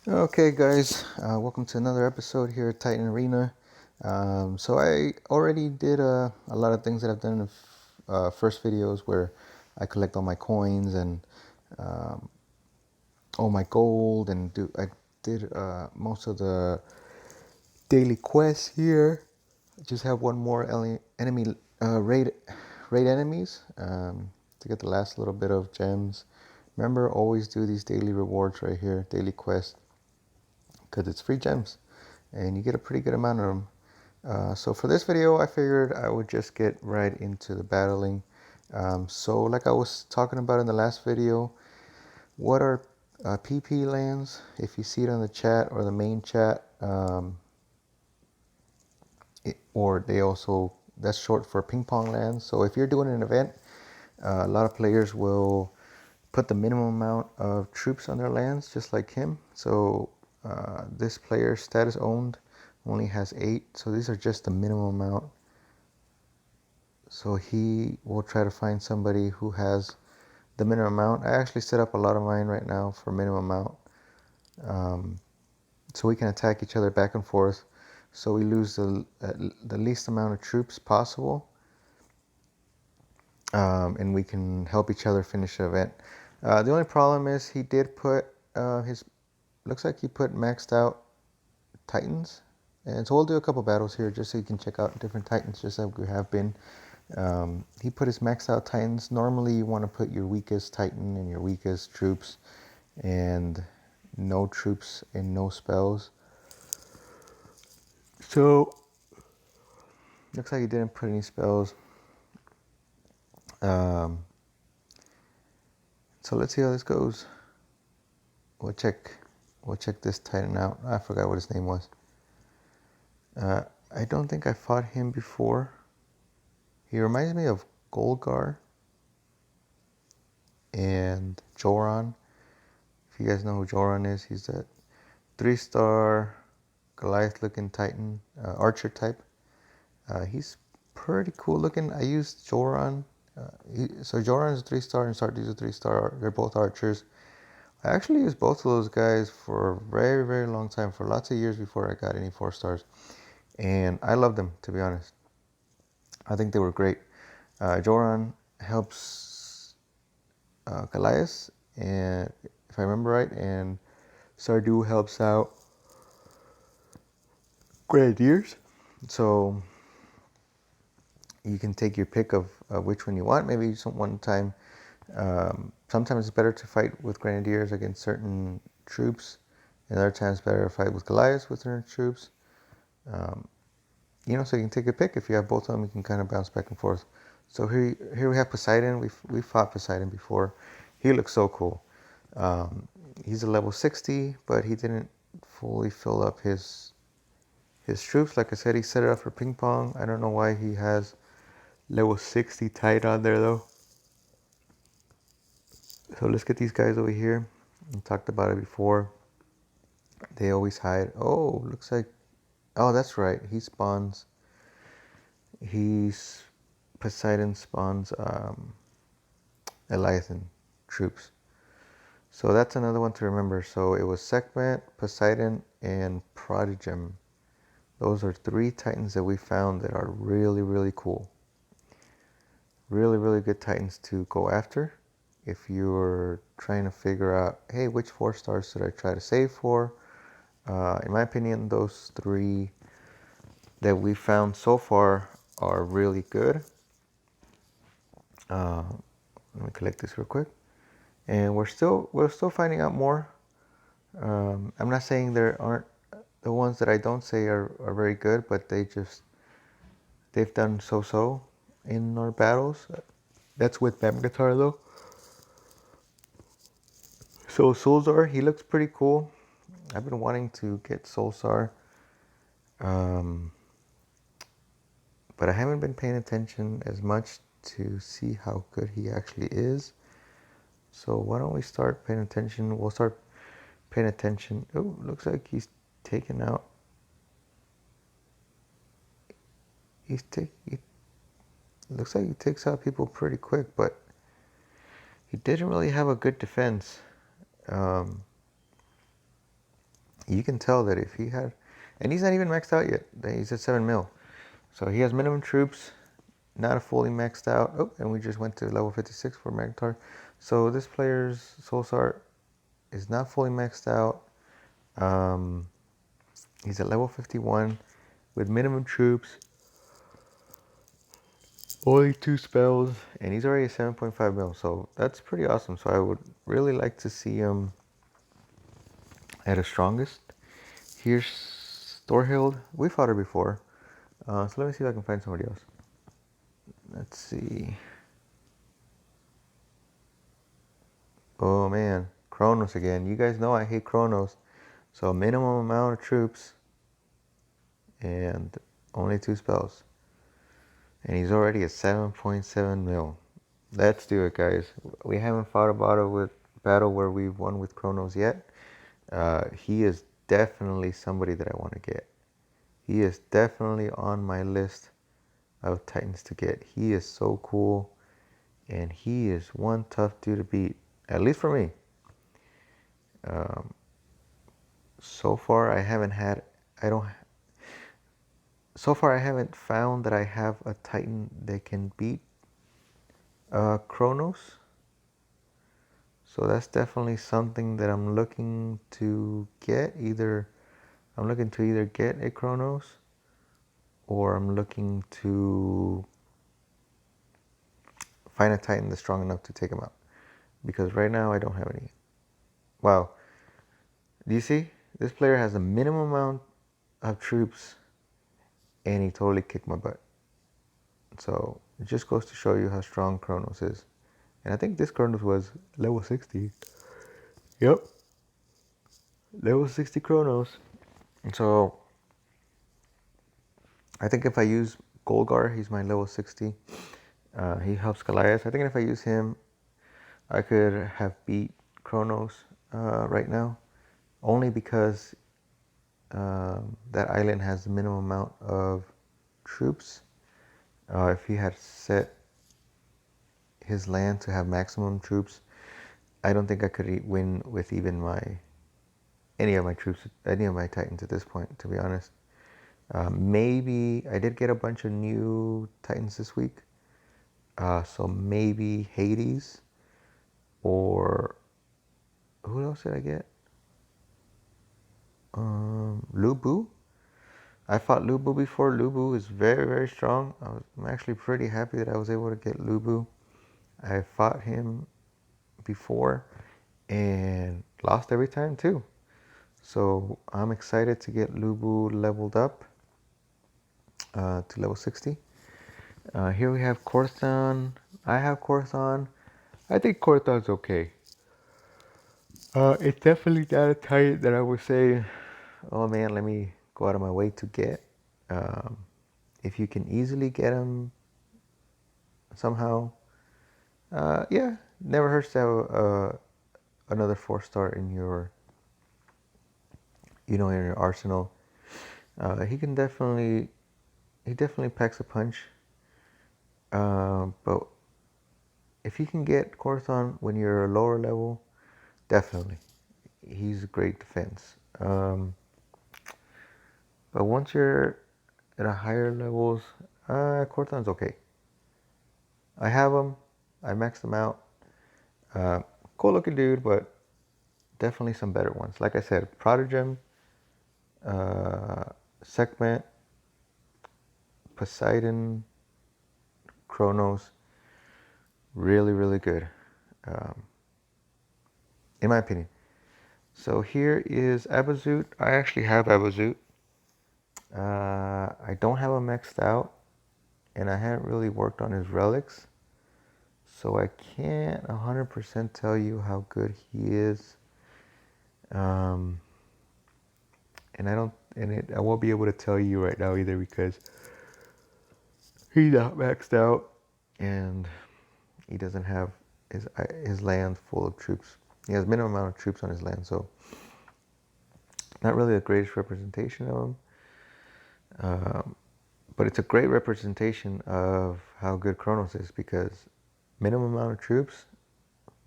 Okay, guys, welcome to another episode here at Titan Arena. So I already did a lot of things that I've done in the first videos where I collect all my coins and um, all my gold, and I did most of the daily quests here. I just have one more enemy raid enemies to get the last little bit of gems. Remember, always do these daily rewards right here, daily quests, because it's free gems and you get a pretty good amount of them. So for this video, I figured I would just get right into the battling. So like I was talking about in the last video, what are PP lands? If you see it on the chat or the main chat, or they also, that's short for ping pong lands. So if you're doing an event, a lot of players will put the minimum amount of troops on their lands, just like him. So this player, status owned, only has 8. So these are just the minimum amount. So he will try to find somebody who has the minimum amount. I actually set up a lot of mine right now for minimum amount. So we can attack each other back and forth. So we lose the least amount of troops possible. And we can help each other finish the event. The only problem is he did put looks like he put maxed out Titans. And so we'll do a couple battles here just so you can check out different Titans just like we have been. He put his maxed out Titans. Normally you want to put your weakest Titan and your weakest troops and no troops and no spells. So looks like he didn't put any spells. Um, so let's see how this goes. We'll check this Titan out. I forgot what his name was. I don't think I fought him before. He reminds me of Golgar and Joran. If you guys know who Joran is, he's a 3-star Goliath looking Titan, archer type. He's pretty cool looking. I used Joran. So Joran is a 3-star and Sardi's a 3-star. They're both archers. I actually used both of those guys for a very, very long time, for lots of years before I got any 4-stars. And I loved them, to be honest. I think they were great. Joran helps Goliath, and if I remember right, and Sardu helps out Grenadiers. So you can take your pick of which one you want. Maybe one time. Sometimes it's better to fight with Grenadiers against certain troops, and other times better to fight with Goliaths with certain troops. So you can take a pick. If you have both of them, you can kind of bounce back and forth. So here we have Poseidon. We fought Poseidon before. He looks so cool. He's a level 60, but he didn't fully fill up his troops. Like I said, he set it up for ping pong. I don't know why he has level 60 tight on there though. So let's get these guys over here. We talked about it before. They always hide. Oh, looks like. Oh, that's right. He's Poseidon spawns Eliathan troops. So that's another one to remember. So it was Sekhmet, Poseidon, and Prodigem. Those are 3 Titans that we found that are really, really cool. Really, really good Titans to go after. If you're trying to figure out, hey, which 4-stars should I try to save for? In my opinion, those 3 that we found so far are really good. Let me collect this real quick. And we're still finding out more. I'm not saying there aren't the ones that I don't say are very good, but they've done so in our battles. That's with Bamgatar though. So Solzar, he looks pretty cool. I've been wanting to get Solzar, but I haven't been paying attention as much to see how good he actually is. So why don't we start paying attention? We'll start paying attention. Oh, looks like he's taken out. He looks like he takes out people pretty quick, but he didn't really have a good defense. Um, you can tell that if he had, and he's not even maxed out yet. He's at 7 mil. So he has minimum troops, not fully maxed out. Oh, and we just went to level 56 for Magnetar. So this player's Soul Sart is not fully maxed out. He's at level 51 with minimum troops, only 2 spells, and he's already at 7.5 mil. So that's pretty awesome. So I would really like to see him at his strongest. Here's Thorhild. We fought her before. So let me see if I can find somebody else. Let's see. Oh man, Kronos again. You guys know I hate Kronos. So minimum amount of troops and only 2 spells. And he's already at 7.7 mil. Let's do it, guys. We haven't fought a battle where we've won with Kronos yet. He is definitely somebody that I want to get. He is definitely on my list of Titans to get. He is so cool. And he is one tough dude to beat. At least for me. So far I haven't found that I have a Titan that can beat Kronos. So that's definitely something that I'm looking to get. I'm looking to either get a Kronos, or I'm looking to find a Titan that's strong enough to take him out. Because right now I don't have any. Wow. Do you see? This player has a minimum amount of troops and he totally kicked my butt. So it just goes to show you how strong Kronos is. And I think this Kronos was level 60. Yep. Level 60 Kronos. And so I think if I use Golgar, he's my level 60. He helps Goliath. I think if I use him, I could have beat Kronos right now. Only because that island has the minimum amount of troops. If he had set his land to have maximum troops, I don't think I could win with even any of my troops, any of my Titans at this point, to be honest. Maybe I did get a bunch of new Titans this week. So maybe Hades, or who else did I get? Lubu. I fought Lubu before. Lubu is very, very strong. I'm actually pretty happy that I was able to get Lubu. I fought him before and lost every time too. So I'm excited to get Lubu leveled up to level 60. Here we have Korthon. I have Korthon. I think Korthon's okay. It's definitely not a Titan that I would say, oh man, let me go out of my way to get. If you can easily get him somehow, yeah, never hurts to have another 4-star in your, in your arsenal. He definitely packs a punch. But if you can get Korthon when you're a lower level, definitely, he's a great defense. But once you're at a higher levels, Korthon's okay. I have him. I maxed him out. Cool looking dude, but definitely some better ones. Like I said, Protogem, Sekhmet, Poseidon, Kronos, really, really good, in my opinion. So here is Abazut. I actually have Abazut. I don't have him maxed out, and I haven't really worked on his relics. So I can't 100% tell you how good he is. And I won't be able to tell you right now either, because he's not maxed out and he doesn't have his land full of troops. He has minimum amount of troops on his land, so not really the greatest representation of him. But it's a great representation of how good Kronos is, because minimum amount of troops,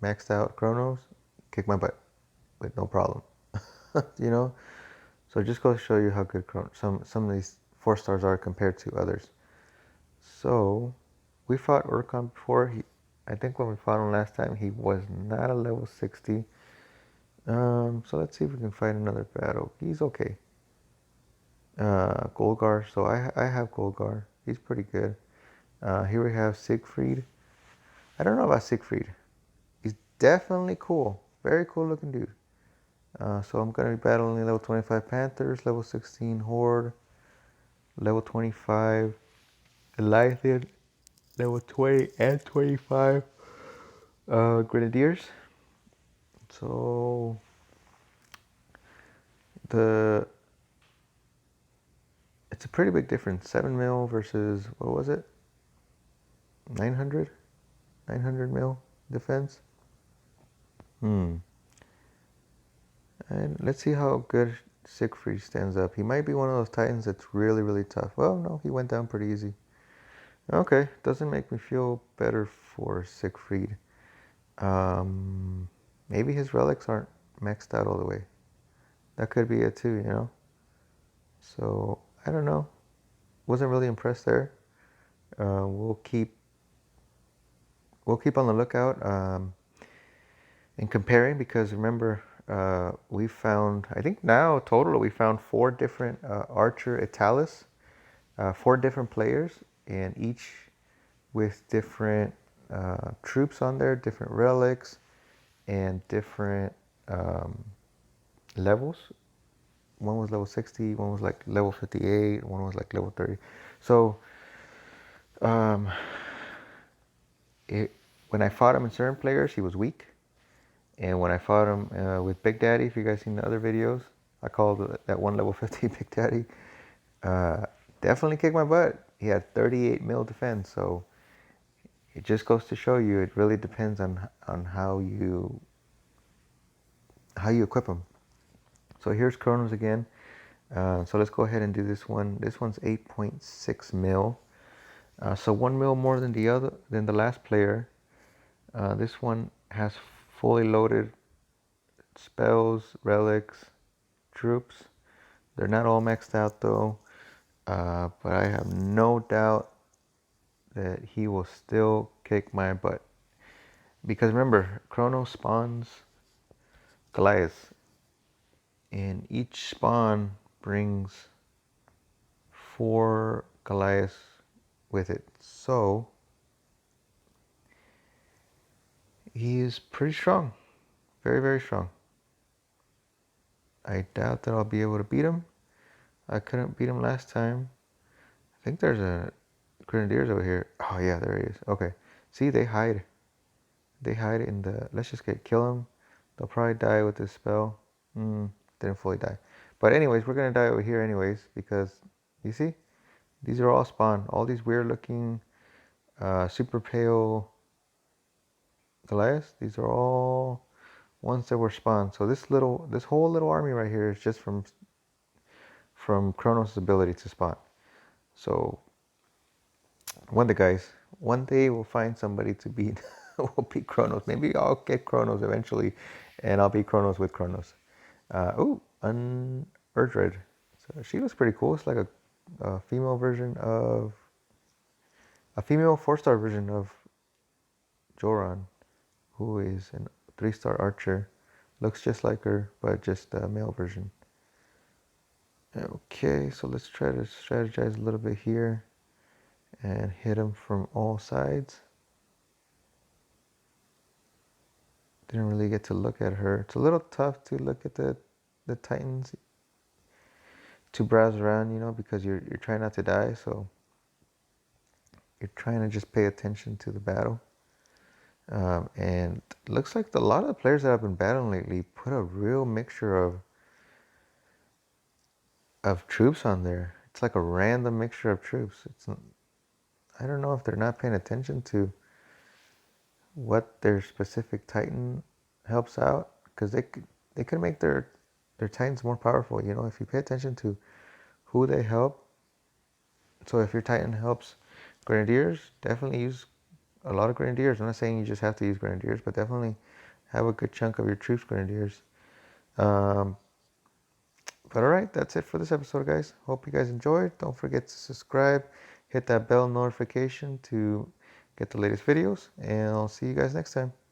maxed out Kronos, kick my butt with no problem. So it just goes to show you how good some of these 4 stars are compared to others. So we fought Urkon before. I think when we fought him last time, he was not a level 60. So let's see if we can fight another battle. He's okay. Golgar. So I have Golgar. He's pretty good. Here we have Siegfried. I don't know about Siegfried. He's definitely cool. Very cool looking dude. So I'm going to be battling level 25 Panthers, level 16 Horde, level 25 Leviathan, level 20 and 25 Grenadiers. So the it's a pretty big difference. 7 mil versus, what was it? 900? 900 mil defense. And let's see how good Siegfried stands up. He might be one of those Titans that's really, really tough. Well, no, he went down pretty easy. Okay, doesn't make me feel better for Siegfried. Maybe his relics aren't maxed out all the way. That could be it too, you know? So, I don't know. Wasn't really impressed there. We'll keep on the lookout and comparing, because remember, we found, I think now total we found 4 different Archer Italis, 4 different players, and each with different troops on there, different relics, and different levels. One was level 60, one was like level 58, one was like level 30. So um, when I fought him in certain players, he was weak. And when I fought him with Big Daddy, if you guys seen the other videos, I called that one level 50 Big Daddy. Definitely kicked my butt. He had 38 mil defense, so it just goes to show you it really depends on how you equip him. So here's Kronos again. So let's go ahead and do this one. This one's 8.6 mil. So 1 mil more than the last player. This one has fully loaded spells, relics, troops. They're not all maxed out though, but I have no doubt that he will still kick my butt. Because remember, Chronos spawns Goliath, and each spawn brings 4 Goliaths with it. So he is pretty strong, very, very strong. I doubt that I'll be able to beat him. I couldn't beat him last time. I think there's a Grenadiers over here. Oh yeah, there he is. Okay. See, they hide. They hide in the... Let's just kill him. They'll probably die with this spell. Didn't fully die. But anyways, we're going to die over here anyways, because you see? These are all spawn. All these weird looking super pale Goliaths. These are all ones that were spawned. So this whole little army right here is just from Kronos' ability to spawn. So one day we'll find somebody to beat. We'll beat Kronos. Maybe I'll get Kronos eventually, and I'll beat Kronos with Kronos. Urdred. So she looks pretty cool. It's like a female version of a female 4-star version of Joran, who is a 3-star archer. Looks just like her, but just a male version. Okay, so let's try to strategize a little bit here and hit him from all sides. Didn't really get to look at her. It's a little tough to look at the Titans, to browse around, you know, because you're trying not to die, so you're trying to just pay attention to the battle. And it looks like a lot of the players that I've been battling lately put a real mixture of troops on there. It's like a random mixture of troops. I don't know if they're not paying attention to what their specific Titan helps out, because they could make their Titans more powerful, you know, if you pay attention to who they help. So if your Titan helps Grenadiers, definitely use a lot of Grenadiers. I'm not saying you just have to use Grenadiers, but definitely have a good chunk of your troops Grenadiers. But But all right, that's it for this episode, guys. Hope you guys enjoyed. Don't forget to subscribe, hit that bell notification to get the latest videos, and I'll see you guys next time.